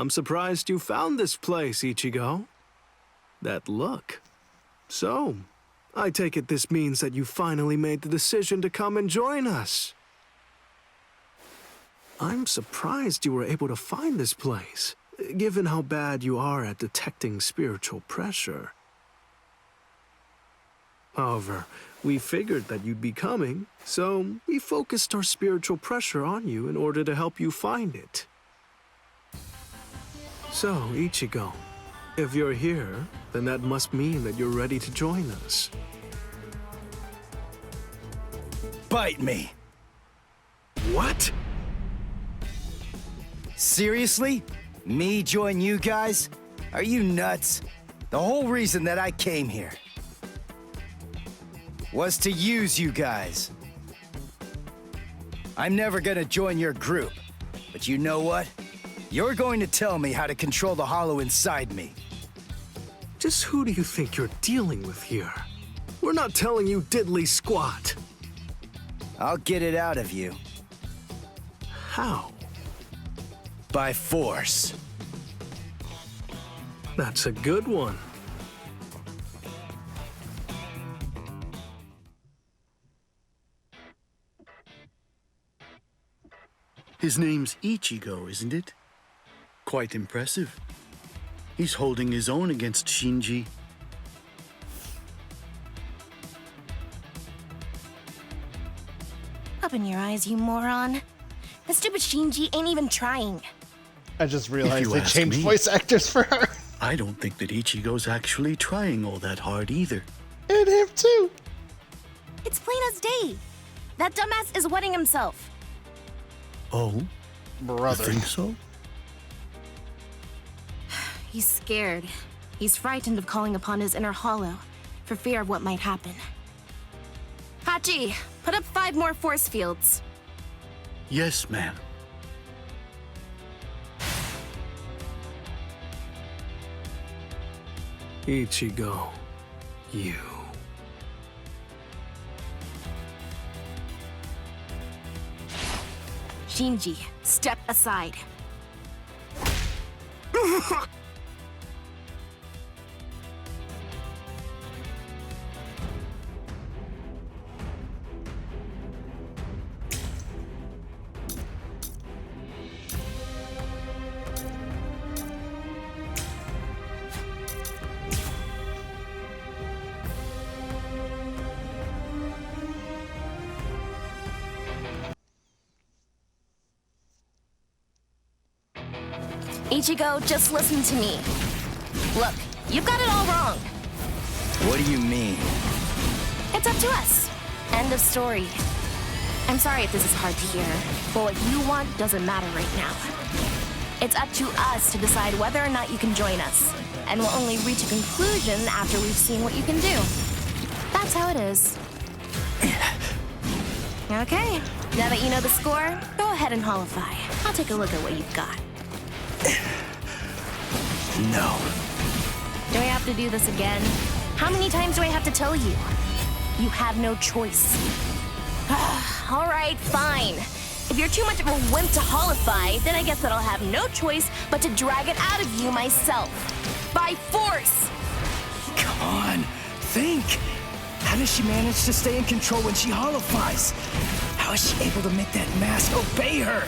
I'm surprised you found this place, Ichigo. That look. So, I take it this means that you finally made the decision to come and join us. I'm surprised you were able to find this place, given how bad you are at detecting spiritual pressure. However, we figured that you'd be coming, so we focused our spiritual pressure on you in order to help you find it. So, Ichigo, if you're here, then that must mean that you're ready to join us. Bite me! What? Seriously? Me join you guys? Are you nuts? The whole reason that I came here was to use you guys. I'm never gonna join your group, but you know what? You're going to tell me how to control the hollow inside me. Just who do you think you're dealing with here? We're not telling you diddly squat. I'll get it out of you. How? By force. That's a good one. His name's Ichigo, isn't it? Quite impressive. He's holding his own against Shinji. Open your eyes, you moron. The stupid Shinji ain't even trying. I just realized you they ask changed me. voice actors for her. I don't think that Ichigo's actually trying all that hard either. And him too. It's plain as day. That dumbass is wetting himself. Oh? Brother. You think so? He's scared. He's frightened of calling upon his inner hollow, for fear of what might happen. Hachi, put up 5 more force fields. Yes, ma'am. Ichigo, you. Shinji, step aside. Ichigo, just listen to me. Look, you've got it all wrong. What do you mean? It's up to us. End of story. I'm sorry if this is hard to hear, but what you want doesn't matter right now. It's up to us to decide whether or not you can join us, and we'll only reach a conclusion after we've seen what you can do. That's how it is. Okay, now that you know the score, go ahead and holify. I'll take a look at what you've got. No. Do I have to do this again? How many times do I have to tell you? You have no choice. All right, fine. If you're too much of a wimp to holify, then I guess that I'll have no choice but to drag it out of you myself. By force! Come on, think. How does she manage to stay in control when she holifies? How is she able to make that mask obey her?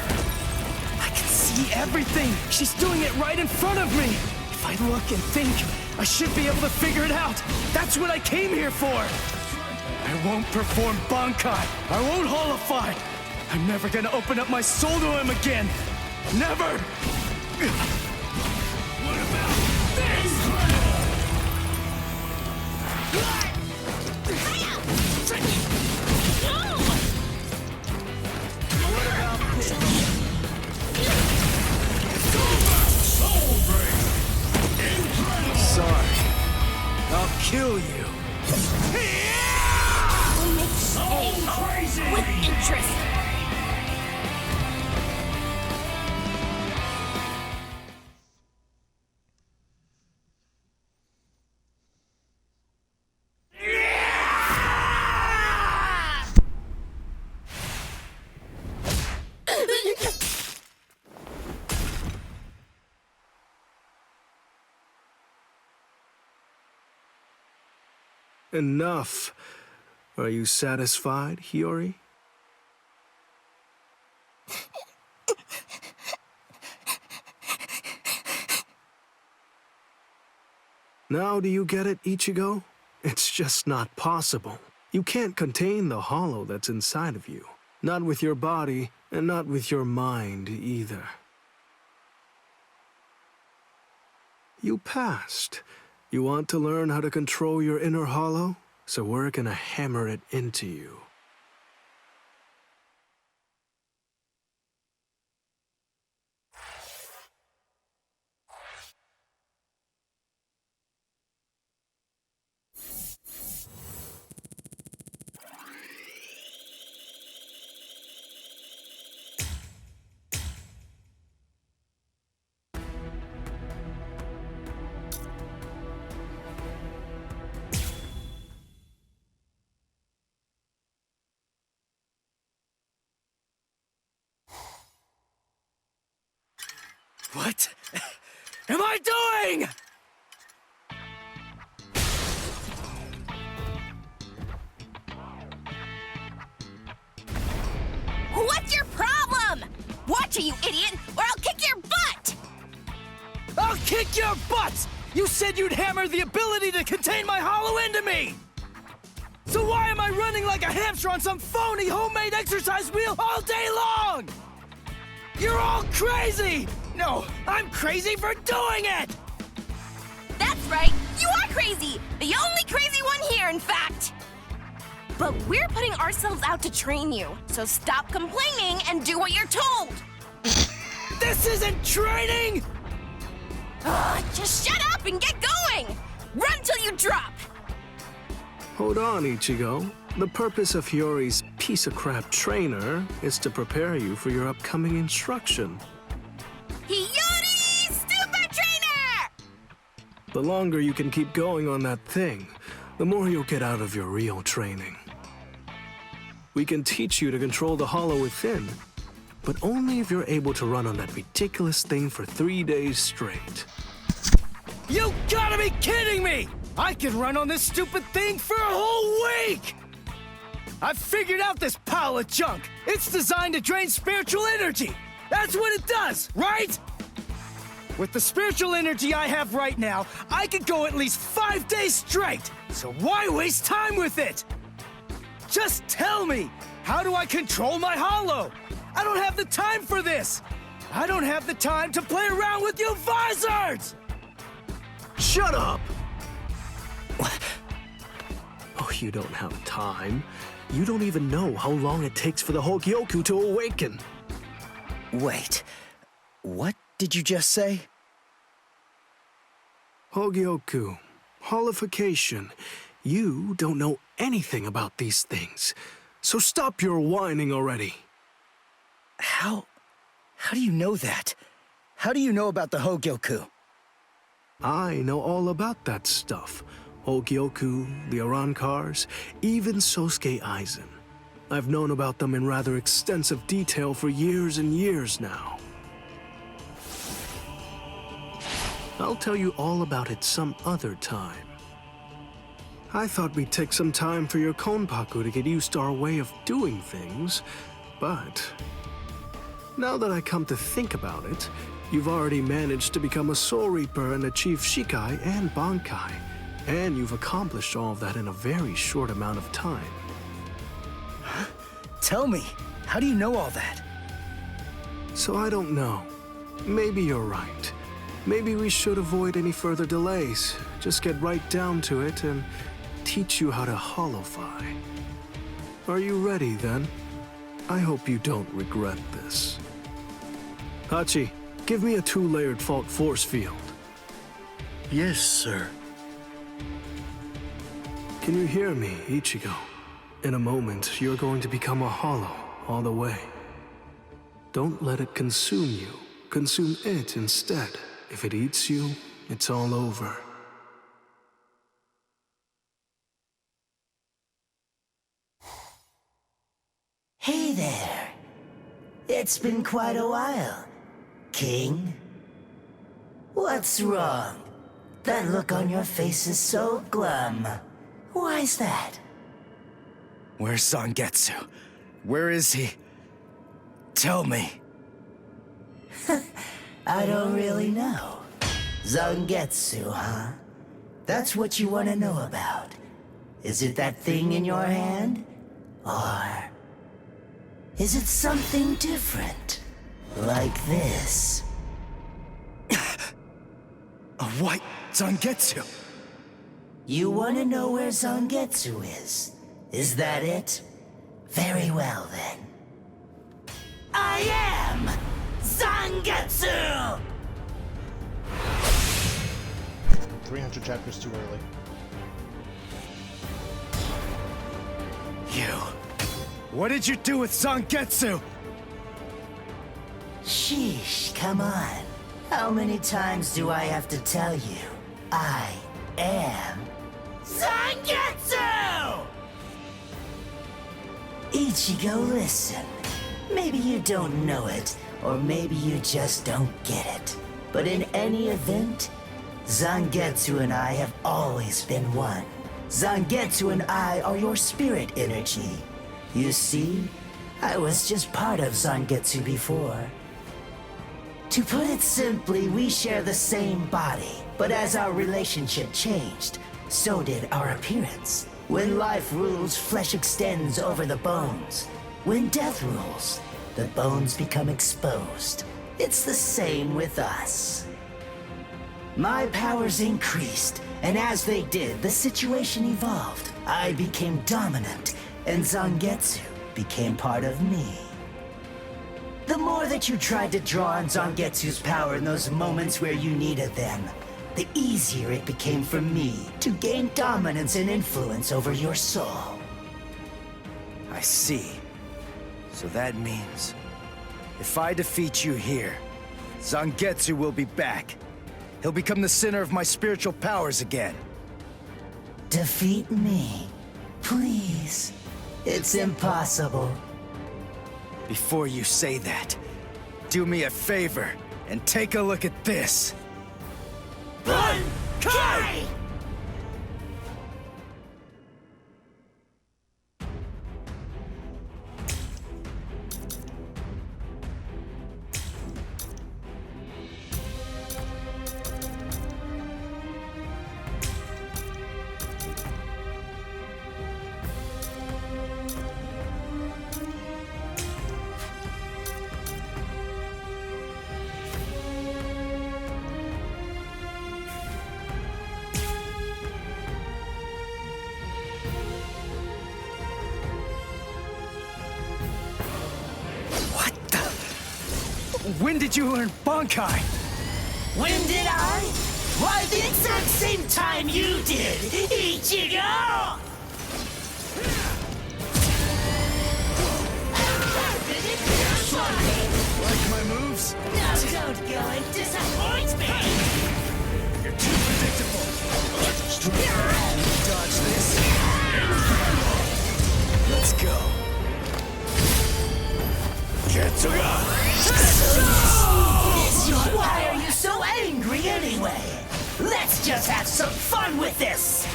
I can see everything. She's doing it right in front of me. If I look and think, I should be able to figure it out. That's what I came here for. I won't perform Bankai. I won't holify. I'm never gonna open up my soul to him again. Never! What about this? What about this? Sorry. I'll kill you. We'll make A with interest. Enough. Are you satisfied, Hiyori? Now do you get it, Ichigo? It's just not possible. You can't contain the hollow that's inside of you. Not with your body, and not with your mind either. You passed. You want to learn how to control your inner hollow? So we're gonna hammer it into you. What am I doing? What's your problem? Watch it, you idiot, or I'll kick your butt! I'll kick your butts! You said you'd hammer the ability to contain my hollow into me! So why am I running like a hamster on some phony homemade exercise wheel all day long? You're all crazy! No, I'm crazy for doing it! That's right, you are crazy! The only crazy one here, in fact! But we're putting ourselves out to train you, so stop complaining and do what you're told! This isn't training! Just shut up and get going! Run till you drop! Hold on, Ichigo. The purpose of Hiyori's piece of crap trainer is to prepare you for your upcoming instruction. Hiyori, stupid trainer! The longer you can keep going on that thing, the more you'll get out of your real training. We can teach you to control the hollow within, but only if you're able to run on that ridiculous thing for 3 days straight. You gotta be kidding me! I can run on this stupid thing for a whole week! I've figured out this pile of junk. It's designed to drain spiritual energy. That's what it does, right? With the spiritual energy I have right now, I could go at least 5 days straight. So why waste time with it? Just tell me, how do I control my hollow? I don't have the time for this. I don't have the time to play around with you visors! Shut up! Oh, you don't have time. You don't even know how long it takes for the Hogyoku to awaken. Wait, what did you just say? Hogyoku, holification. You don't know anything about these things. So stop your whining already. How do you know that? How do you know about the Hogyoku? I know all about that stuff. Hogyoku, the Arankars, even Sosuke Aizen. I've known about them in rather extensive detail for years and years now. I'll tell you all about it some other time. I thought we'd take some time for your Konpaku to get used to our way of doing things, but now that I come to think about it, you've already managed to become a Soul Reaper and achieve Shikai and Bankai, and you've accomplished all of that in a very short amount of time. Tell me, how do you know all that? So I don't know. Maybe you're right. Maybe we should avoid any further delays. Just get right down to it and teach you how to holofy. Are you ready then? I hope you don't regret this. Hachi, give me a 2-layered fault force field. Yes, sir. Can you hear me, Ichigo? In a moment, you're going to become a hollow all the way. Don't let it consume you. Consume it instead. If it eats you, it's all over. Hey there. It's been quite a while, King. What's wrong? That look on your face is so glum. Why's that? Where's Zangetsu? Where is he? Tell me. I don't really know. Zangetsu, huh? That's what you want to know about. Is it that thing in your hand? Or is it something different? Like this? A white Zangetsu. You want to know where Zangetsu is? Is that it? Very well then. I am Zangetsu! 300 chapters too early. You. What did you do with Zangetsu? Sheesh, come on. How many times do I have to tell you? I am Zangetsu! Ichigo, listen. Maybe you don't know it, or maybe you just don't get it. But in any event, Zangetsu and I have always been one. Zangetsu and I are your spirit energy. You see, I was just part of Zangetsu before. To put it simply, we share the same body, but as our relationship changed, so did our appearance. When life rules, flesh extends over the bones. When death rules, the bones become exposed. It's the same with us. My powers increased, and as they did, the situation evolved. I became dominant, and Zangetsu became part of me. The more that you tried to draw on Zangetsu's power in those moments where you needed them, the easier it became for me to gain dominance and influence over your soul. I see. So that means, if I defeat you here, Zangetsu will be back. He'll become the center of my spiritual powers again. Defeat me, please. It's impossible. Before you say that, do me a favor and take a look at this. Kai! When did you learn Bankai? When did I? Why, the exact same time you did, Ichigo! Like my moves? Now don't go and disappoint me! You're too predictable. Dodge this. Let's go. Getsuga! Why are you so angry anyway? Let's just have some fun with this!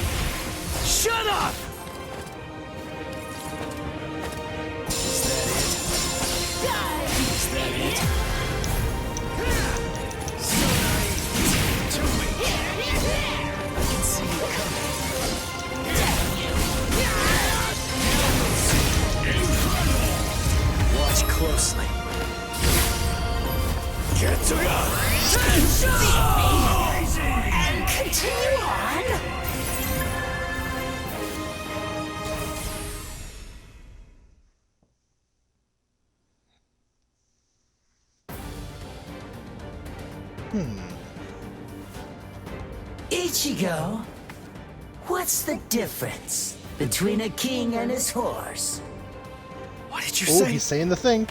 Shut up! Is that it? So naive. To me. I can see you coming. Watch closely. Getsuga! And continue on! Ichigo, what's the difference between a king and his horse? What did you Oh, say? he's saying the thing.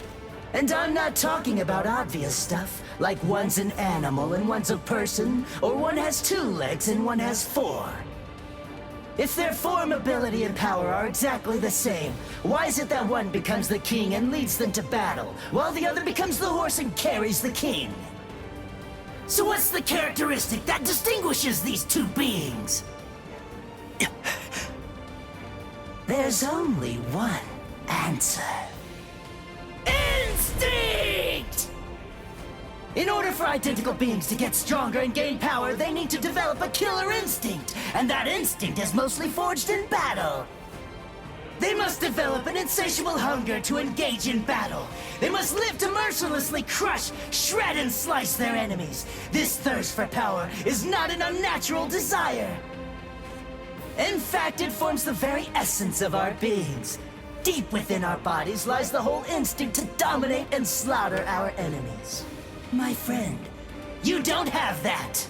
And I'm not talking about obvious stuff, like one's an animal and one's a person, or one has 2 legs and one has 4. If their form, ability, and power are exactly the same, why is it that one becomes the king and leads them to battle, while the other becomes the horse and carries the king? So what's the characteristic that distinguishes these 2 beings? There's only one answer. Instinct! In order for identical beings to get stronger and gain power, they need to develop a killer instinct, and that instinct is mostly forged in battle. They must develop an insatiable hunger to engage in battle. They must live to mercilessly crush, shred, and slice their enemies. This thirst for power is not an unnatural desire. In fact, it forms the very essence of our beings. Deep within our bodies lies the whole instinct to dominate and slaughter our enemies. My friend, you don't have that.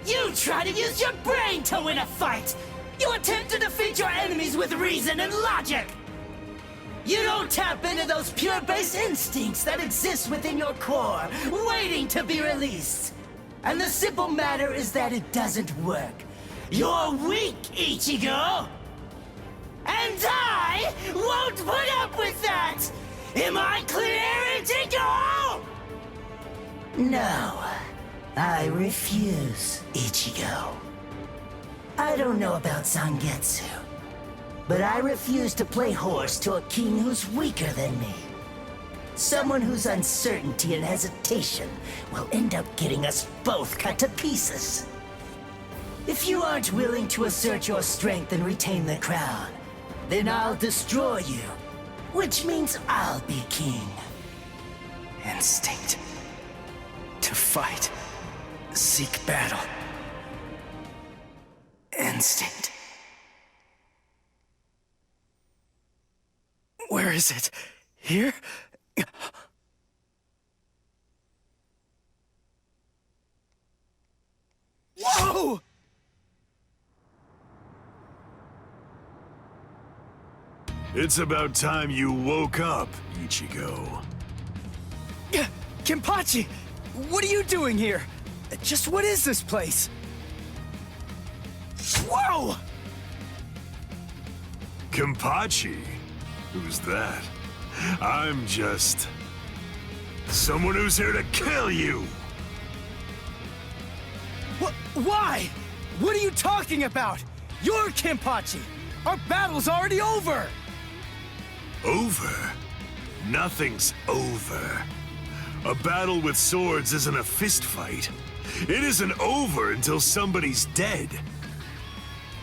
You try to use your brain to win a fight. You attempt to defeat your enemies with reason and logic. You don't tap into those pure base instincts that exist within your core, waiting to be released. And the simple matter is that it doesn't work. You're weak, Ichigo! And I won't put up with that! Am I clear, Ichigo? No, I refuse, Ichigo. I don't know about Zangetsu, but I refuse to play horse to a king who's weaker than me. Someone whose uncertainty and hesitation will end up getting us both cut to pieces. If you aren't willing to assert your strength and retain the crown, then I'll destroy you, which means I'll be king. Instinct. To fight. Seek battle. Instinct. Where is it? Here? Whoa! It's about time you woke up, Ichigo. Kenpachi! What are you doing here? Just what is this place? Whoa! Kenpachi? Who's that? I'm just... someone who's here to kill you! Why? What are you talking about? You're Kenpachi! Our battle's already over! Over? Nothing's over. A battle with swords isn't a fist fight. It isn't over until somebody's dead.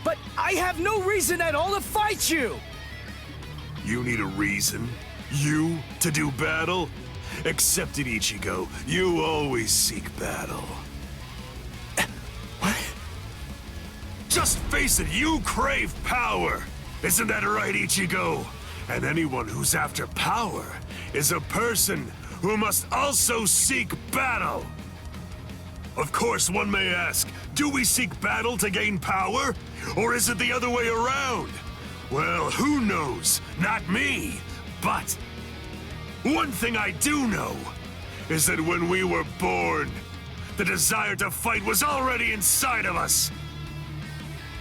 But I have no reason at all to fight you! You need a reason? You to do battle? Accept it, Ichigo. You always seek battle. What? Just face it, you crave power! Isn't that right, Ichigo? And anyone who's after power is a person who must also seek battle. Of course, one may ask, do we seek battle to gain power? Or is it the other way around? Well, who knows? Not me. But one thing I do know is that when we were born, the desire to fight was already inside of us.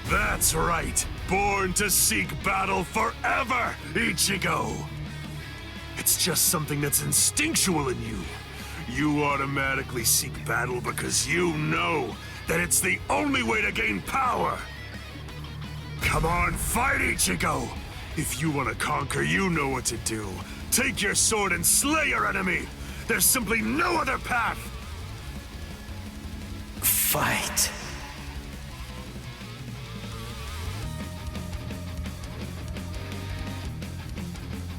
That's right. Born to seek battle forever, Ichigo. It's just something that's instinctual in you. You automatically seek battle because you know that it's the only way to gain power. Come on, fight, Ichigo! If you want to conquer, you know what to do. Take your sword and slay your enemy! There's simply no other path! Fight.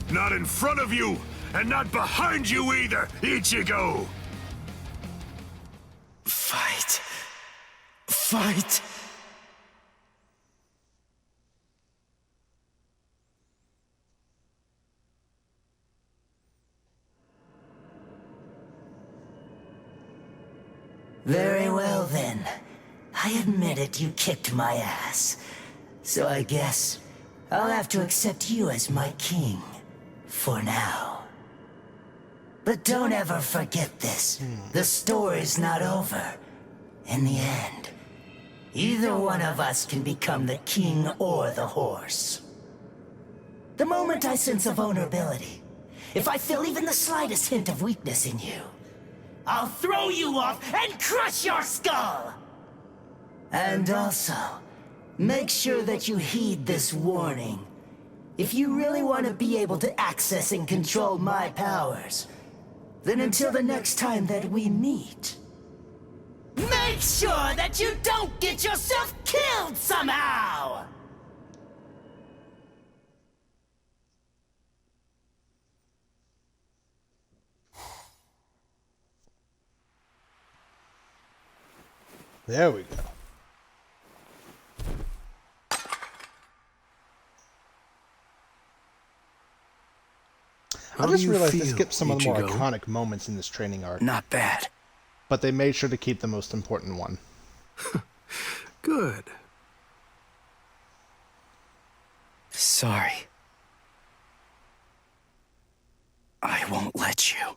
Not in front of you, and not behind you either, Ichigo! Fight. Fight. Very well then. I admit it, you kicked my ass. So I guess I'll have to accept you as my king. For now. But don't ever forget this. The story's not over. In the end, either one of us can become the king or the horse. The moment I sense a vulnerability, if I feel even the slightest hint of weakness in you, I'll throw you off and crush your skull! And also, Make sure that you heed this warning. If you really want to be able to access and control my powers, then until the next time that we meet, make sure that you don't get yourself killed somehow! There we go. I How just do you realized they feel, skipped some of the more Ichigo? iconic moments in this training arc, Not bad. but they made sure to keep the most important one. Good. Sorry. I won't let you.